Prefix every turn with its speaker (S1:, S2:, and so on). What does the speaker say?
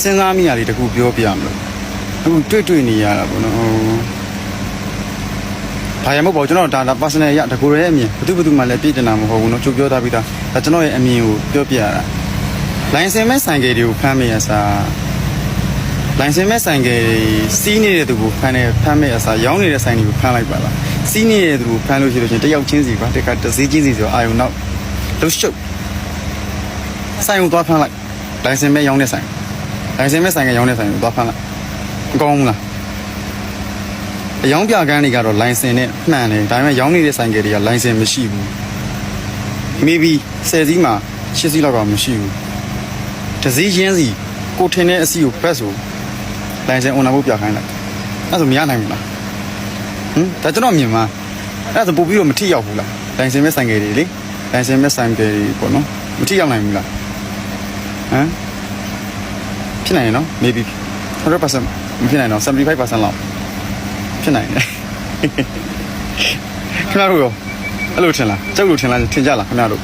S1: စဉ်းစားမိရလေတကူပြောပြမလို့အခုတွေ့နေရတာပေါ့နော်ဘာရမဟုတ်ပါဘူးကျွန်တော်ဒါ personal ရတကူရဲ့အမြင်ဘယ်သူမှလည်းပြည့်တင်တာမဟုတ်ဘူးနော်ချုပ်ပြောထားပြီးသားဒါကျွန်တော်ရဲ့အမြင်ကိုပြောပြရတာလိုင်စင်မဲ့ဆိုင်ကယ်တွေကိုဖမ်းမိရစားလိုင်စင်မဲ့ဆိုင်ကယ်စီးနေတဲ့သူကိုဖမ်းမဲ့အစားရောင်းနေတဲ့ဆိုင်တွေကိုဖမ်းလိုက်ပါလားစီးနေတဲ့သူကိုဖမ်းလို့ရှိလို့ချင်းတယောက်ချင်းစီပါတခါတစ်စီးချင်းစီဆိုအာယုံနောက်လှုပ်ရှုပ်ဆိုင်ကိုသွားဖမ်းလိုက်လိုင်စင်မဲ့ရောင်းတဲ့ဆိုင်လိုင်စင်မဲ့ဆိုင်ကရောင်းတဲ့ဆိုင်ကိုသွားဖမ်းလိုက်မကောင်းဘူးလားအယောင်ပြကန်းတွေကတော့လိုင်စင်နဲ့မှန်တယ်ဒါပေမဲ့ရောင်းနေတဲ့ဆိုင်ကယ်တွေကလိုင်စင်မရှိဘူး maybe 10စီးမှာ8စီးလောက်ကမရှိဘူးတစ်စီးချင်းစီကိုထင်တဲ့အစီကိုဘက်ဆိုလိုင်စင် owner ဖို့ပြခိုင်းလိုက်အဲ့ဆိုမရနိုင်ဘူးလားဒါကျွန်တော်မြင်မှာအဲ့ဒါပို့ပြီးတော့မထိရောက်ဘူးလားလိုင်စင်မဲ့ဆိုင်ကယ်တွေလေလိုင်စင်မဲ့ဆိုင်ကယ်တွေပေါ့နော်မထိရောက်နိုင်ဘူးလားဖြစ်နိုင်ရနော် maybe 100% မဖြစ်နိုင်တော့ 75% လောက်ဖြစ်နိုင်တယ်ခင်ဗျားတို့ရောအဲ့လိုထင်လားကြောက်လို့ထင်လားထင်ကြလားခင်ဗျားတို့